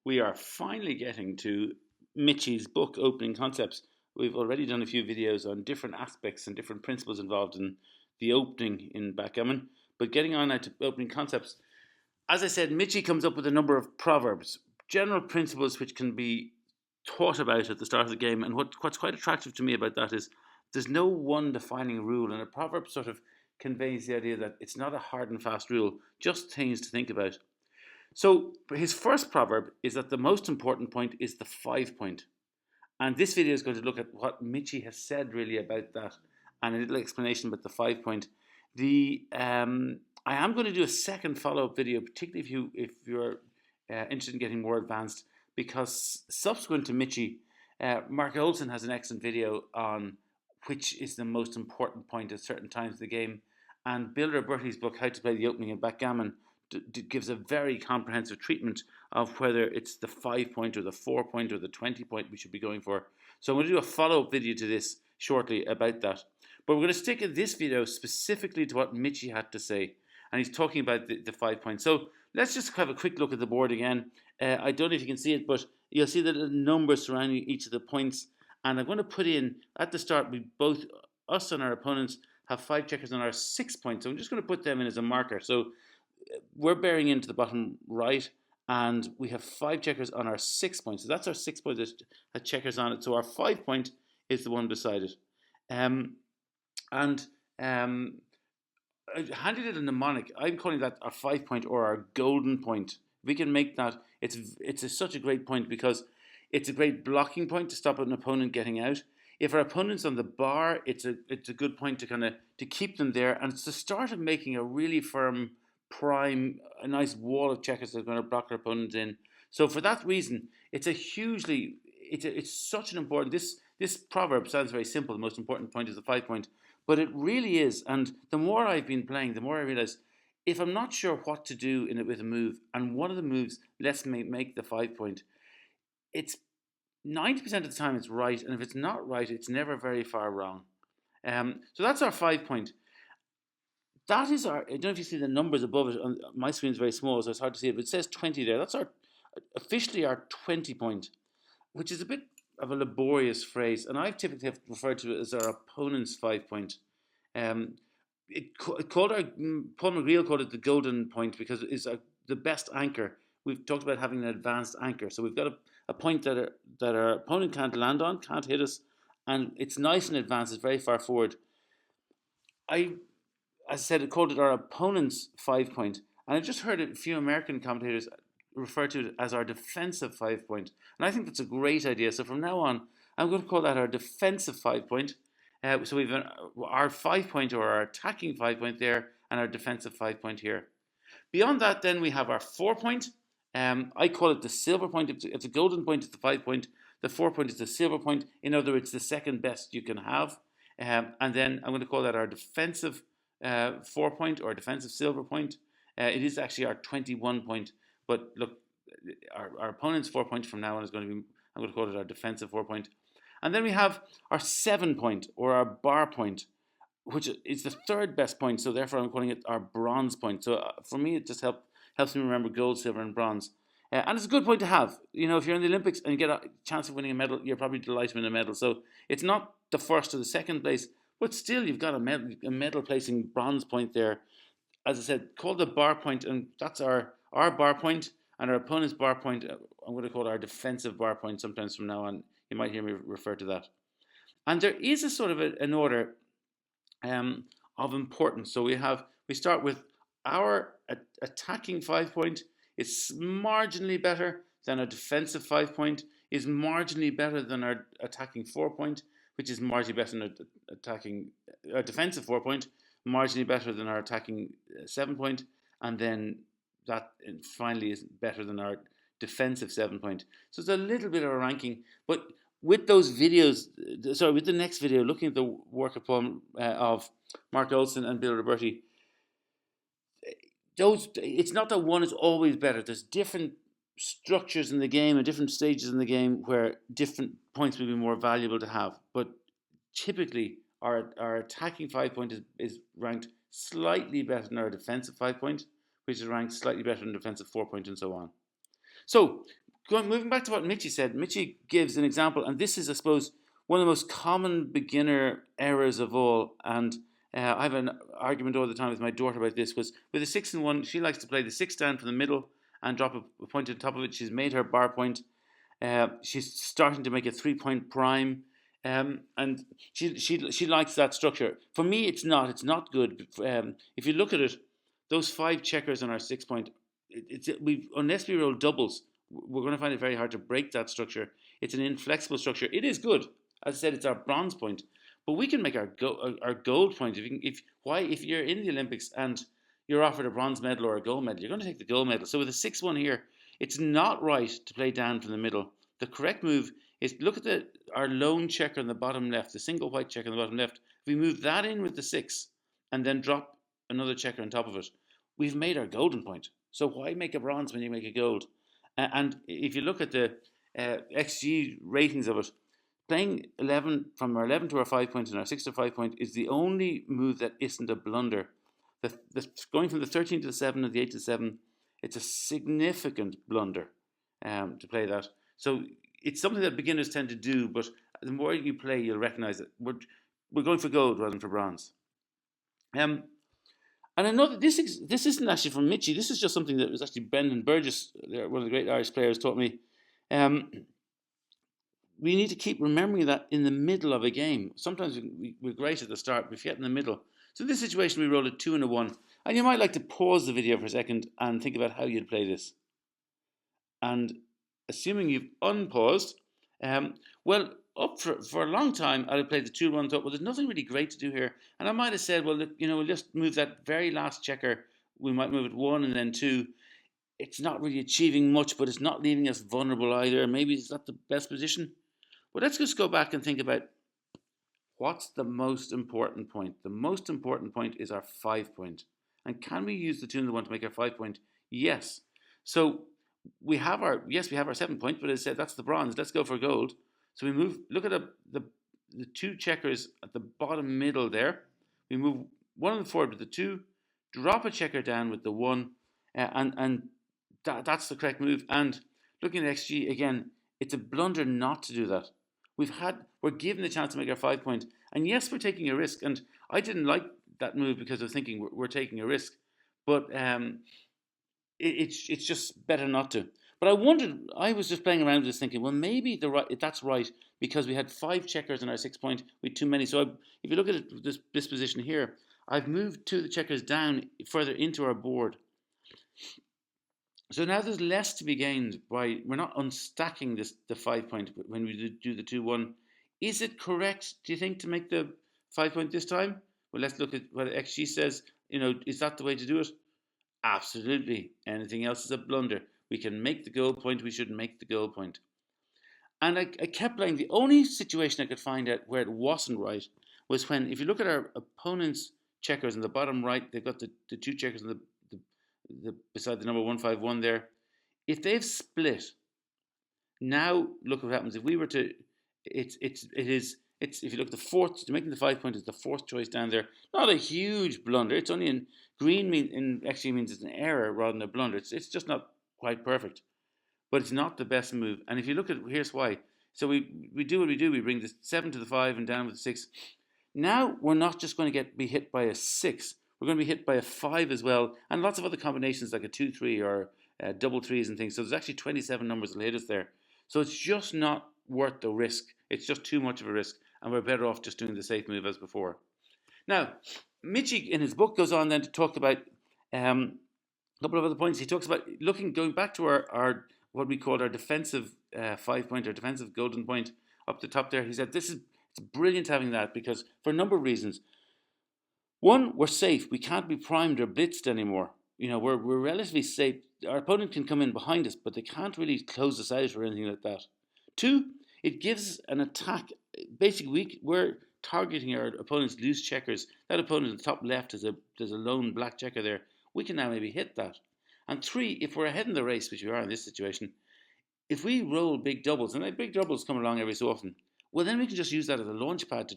we are finally getting to Michy's book, Opening Concepts. We've already done a few videos on different aspects and different principles involved in the opening in backgammon, but getting on now to opening concepts. As I said, Michy comes up with a number of proverbs, general principles which can be taught about at the start of the game. And what's quite attractive to me about that is there's no one defining rule, and a proverb sort of conveys the idea that it's not a hard and fast rule, just things to think about. So his first proverb is that the most important point is the 5 point. And this video is going to look at what Michy has said really about that and a little explanation about the 5 point. I am going to do a second follow-up video, particularly if you're interested in getting more advanced, because subsequent to Michy, Mark Olsen has an excellent video on which is the most important point at certain times of the game. And Bill Bertie's book, How to Play the Opening in Backgammon, gives a very comprehensive treatment of whether it's the 5 point or the 4 point or the 20 point we should be going for. So I'm going to do a follow-up video to this shortly about that. But we're going to stick in this video specifically to what Michy had to say. And he's talking about the 5 points. So let's just have a quick look at the board again. I don't know if you can see it, but you'll see the numbers surrounding each of the points. And I'm going to put in, at the start, we both, us and our opponents, have 5 checkers on our 6 points. So I'm just going to put them in as a marker. So we're bearing into the bottom right, and we have 5 checkers on our 6 points. So that's our 6 point that checkers on it. So our 5 point is the one beside it. Handy little mnemonic. I'm calling that our 5 point or our golden point. We can make that. It's such a great point because it's a great blocking point to stop an opponent getting out. If our opponent's on the bar, it's a good point to keep them there, and it's the start of making a really firm prime, a nice wall of checkers that's going to block our opponents in. So for that reason, it's such an important. This proverb sounds very simple. The most important point is the 5 point, but it really is. And the more I've been playing, the more I realize if I'm not sure what to do with a move, and one of the moves lets me make the 5 point, it's 90% of the time it's right, and if it's not right, it's never very far wrong. So that's our 5 point. That is our. I don't know if you see the numbers above it. My screen is very small, so it's hard to see it. But it says 20 there. That's officially our 20 point, which is a bit of a laborious phrase, and I've typically referred to it as our opponent's 5 point. Paul McGreal called it the golden point because it's the best anchor. We've talked about having an advanced anchor, so we've got a point that our opponent can't land on, can't hit us, and it's nice and advanced. It's very far forward. As I said, it called it our opponent's 5 point, and I just heard a few American commentators refer to it as our defensive 5 point, and I think that's a great idea. So from now on, I'm going to call that our defensive 5 point. So we've our 5 point or our attacking 5 point there, and our defensive 5 point here. Beyond that, then we have our 4 point. I call it the silver point. It's a golden point. It's the 5 point. The 4 point is the silver point. In other words, the second best you can have. And then I'm going to call that our defensive 4 point or defensive silver point. It is actually our 21 point. But look, our opponent's 4 point from now on is going to be, I'm going to call it our defensive 4 point. And then we have our 7 point or our bar point, which is the third best point. So therefore, I'm calling it our bronze point. So for me, it just helps me remember gold, silver, and bronze. And it's a good point to have. You know, if you're in the Olympics and you get a chance of winning a medal, you're probably delighted to win a medal. So it's not the first or the second place, but still you've got a medal placing bronze point there. As I said, called the bar point, and that's our bar point, and our opponent's bar point, I'm going to call it our defensive bar point sometimes from now on. You might hear me refer to that. And there is a sort of an order of importance. So we start with our attacking 5 point. It's marginally better than a defensive 5 point. Is marginally better than our attacking 4 point, which is marginally better than our defensive 4 point. Marginally better than our attacking 7 point, and then that finally is better than our defensive 7 point. So it's a little bit of a ranking, but with those videos, with the next video, looking at the work of Mark Olsen and Bill Roberti, it's not that one is always better. There's different structures in the game and different stages in the game where different points will be more valuable to have. But typically, our attacking 5 point is ranked slightly better than our defensive 5 point, which is ranked slightly better than defensive 4 point, and so on. So, moving back to what Michy said, Michy gives an example, and this is, I suppose, one of the most common beginner errors of all. And I have an argument all the time with my daughter about this. Was with a 6-1, she likes to play the 6 down from the middle and drop a point on top of it. She's made her bar point. She's starting to make a 3-point prime. And she likes that structure. For me, it's not. It's not good. If you look at it, those 5 checkers on our 6-point, unless we roll doubles, we're going to find it very hard to break that structure. It's an inflexible structure. It is good. As I said, it's our bronze point, but we can make our gold point. If you're in the Olympics and you're offered a bronze medal or a gold medal, you're going to take the gold medal. So with a 6-1 here, it's not right to play down from the middle. The correct move is look at our lone checker on the bottom left, the single white checker on the bottom left. If we move that in with the 6 and then drop another checker on top of it, we've made our golden point. So why make a bronze when you make a gold? And if you look at the XG ratings of it, playing 11 from our 11 to our 5 point and our 6 to 5 point is the only move that isn't a blunder. Going from the 13 to the 7 and the 8 to 7, it's a significant blunder to play that. So it's something that beginners tend to do, but the more you play, you'll recognize that we're going for gold rather than for bronze. And another, this isn't actually from Michy. This is just something that was actually Brendan Burgess, one of the great Irish players, taught me. We need to keep remembering that in the middle of a game. Sometimes we're great at the start, we forget in the middle. So in this situation, we rolled a 2 and a 1. And you might like to pause the video for a second and think about how you'd play this. And assuming you've unpaused, well, up for a long time, I'd have played the 2 1, thought, well, there's nothing really great to do here. And I might have said, well, we'll just move that very last checker. We might move it 1 and then 2. It's not really achieving much, but it's not leaving us vulnerable either. Maybe it's not the best position. But let's just go back and think about what's the most important point. The most important point is our 5 point. And can we use the 2 and the 1 to make our 5 point? Yes. So we have our 7 point, but as I said, that's the bronze. Let's go for gold. So we move, look at the 2 checkers at the bottom middle there. We move 1 on the forward with the 2, drop a checker down with the 1, and that's the correct move. And looking at XG again, it's a blunder not to do that. We're given the chance to make our 5 point, and yes, we're taking a risk. And I didn't like that move because I was thinking we're taking a risk, but it's just better not to. But I was just playing around with this thinking, well, maybe that's right because we had 5 checkers in our 6 point with too many. So if you look at this position here, I've moved 2 of the checkers down further into our board. So now there's less to be gained by we're not unstacking the 5 point when we do the 2 1. Is it correct, do you think, to make the 5 point this time? Well, let's look at what XG says. Is that the way to do it? Absolutely. Anything else is a blunder. We can make the goal point. We should make the goal point. And I kept playing. The only situation I could find out where it wasn't right was when, if you look at our opponent's checkers in the bottom right, they've got the 2 checkers in beside the number 151 there. If they've split, now look what happens. If we were to, if you look at the fourth, to making the 5 point is the 4th choice down there. Not a huge blunder. It's only in green actually means it's an error rather than a blunder. It's just not quite perfect, but it's not the best move. And if you look at, here's why. So we do what we do. We bring the 7 to the 5 and down with the 6. Now we're not just going to be hit by a 6. We're going to be hit by a 5 as well, and lots of other combinations like a 2-3 or double 3s and things. So there's actually 27 numbers that hit us there. So it's just not worth the risk. It's just too much of a risk, and we're better off just doing the safe move as before. Now, Michy in his book goes on then to talk about a couple of other points. He talks about going back to our what we called our defensive 5 point, or defensive golden point up the top there. He said it's brilliant having that because for a number of reasons. One, we're safe. We can't be primed or blitzed anymore. We're relatively safe. Our opponent can come in behind us, but they can't really close us out or anything like that. 2, it gives an attack. Basically, we're targeting our opponent's loose checkers. That opponent in the top left there's a lone black checker there. We can now maybe hit that. And 3, if we're ahead in the race, which we are in this situation, if we roll big doubles, and big doubles come along every so often, well, then we can just use that as a launch pad to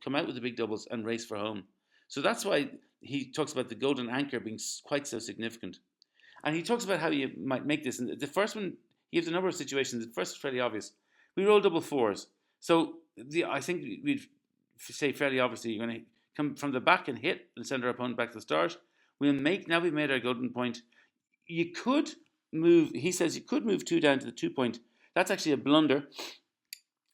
come out with the big doubles and race for home. So that's why he talks about the golden anchor being quite so significant. And he talks about how you might make this. And the first one he gives a number of situations. The first is fairly obvious. We roll double fours. So I think we'd say fairly obviously you're going to come from the back and hit and send our opponent back to the start. We've made our golden point. You could move, he says you could move 2 down to the 2 point. That's actually a blunder.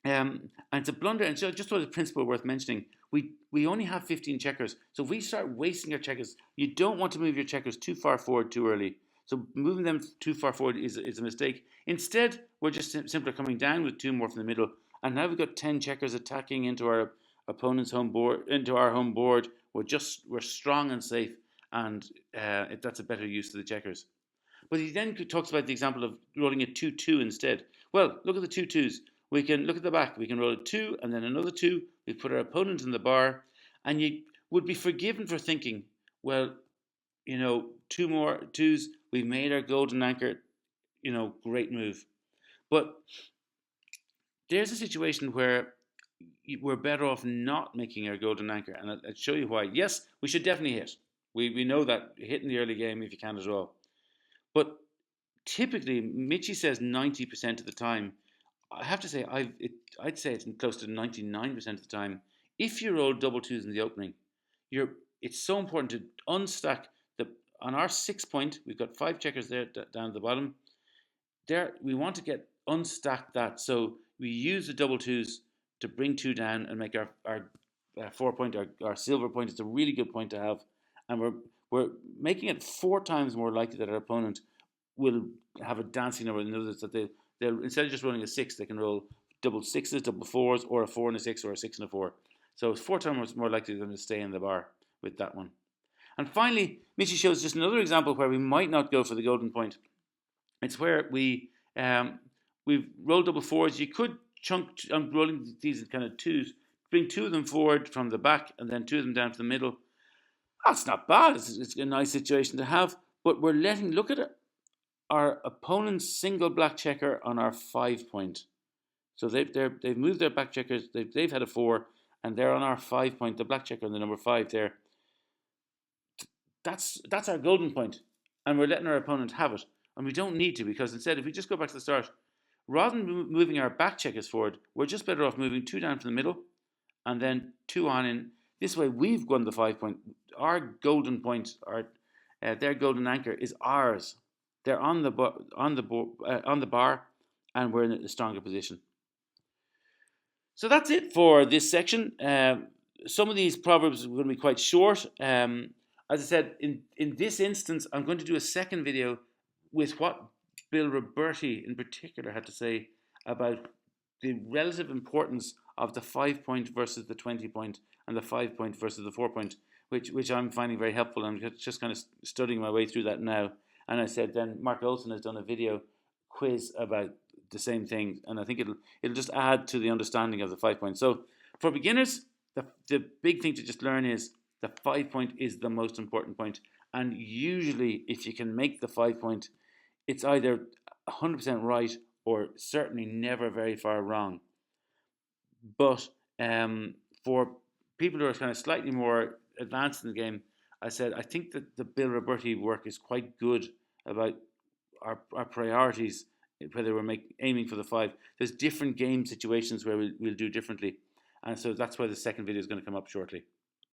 And it's a blunder, and so just a principle worth mentioning. We only have 15 checkers, so if we start wasting our checkers, you don't want to move your checkers too far forward too early. So moving them too far forward is a mistake. Instead, we're just simply coming down with 2 more from the middle, and now we've got 10 checkers attacking into our opponent's home board, into our home board. We're strong and safe, and that's a better use of the checkers. But he then talks about the example of rolling a 2-2 instead. Well, look at the 2-2s. We can look at the back. We can roll a 2 and then another 2. We put our opponent in the bar, and you would be forgiven for thinking, well, 2 more 2s. We've made our golden anchor. Great move. But there's a situation where we're better off not making our golden anchor, and I'll show you why. Yes, we should definitely hit. We know that hit in the early game if you can as well. But typically, Michy says 90% of the time. I have to say, I'd say it's close to 99% of the time. If you roll double 2s in the opening, it's so important to unstack on our 6 point. We've got 5 checkers there down at the bottom. There, we want to get unstack that. So we use the double 2s to bring 2 down and make our 4 point, our silver point. It's a really good point to have, and we're making it 4 times more likely that our opponent will have a dancing number. In other words, that they'll instead of just rolling a 6, they can roll double 6s, double 4s, or a 4 and a 6, or a 6 and a 4. So it's 4 times more likely than to stay in the bar with that one. And finally, Michy shows just another example where we might not go for the golden point. It's where we've rolled double 4s. You could chunk. I'm rolling these in kind of 2s. Bring 2 of them forward from the back, and then 2 of them down to the middle. That's not bad. It's a nice situation to have. But we're look at it. Our opponent's single black checker on our 5 point. So they've moved their back checkers. They've had a 4, and they're on our 5 point. The black checker on the number 5 there. That's our golden point, and we're letting our opponent have it. And we don't need to, because instead, if we just go back to the start, rather than moving our back checkers forward, we're just better off moving 2 down from the middle, and then 2 on in. This way, we've won the 5 point. Our golden point, their golden anchor, is ours. They're on the bar, and we're in a stronger position. So that's it for this section. Some of these proverbs are going to be quite short. As I said, in this instance, I'm going to do a second video with what Bill Roberti in particular had to say about the relative importance of the 5 point versus the 20 point, and the 5 point versus the 4 point, which I'm finding very helpful. I'm just kind of studying my way through that now. And I said then Mark Olson has done a video quiz about the same thing, and I think it'll just add to the understanding of the 5 point. So for beginners, the big thing to just learn is the 5 point is the most important point, and usually if you can make the 5 point, it's either 100% right or certainly never very far wrong. But for people who are kind of slightly more advanced in the game, I said I think that the Bill Roberti work is quite good about our priorities, whether we're aiming for the 5. There's different game situations where we'll do differently, and so that's why the second video is going to come up shortly.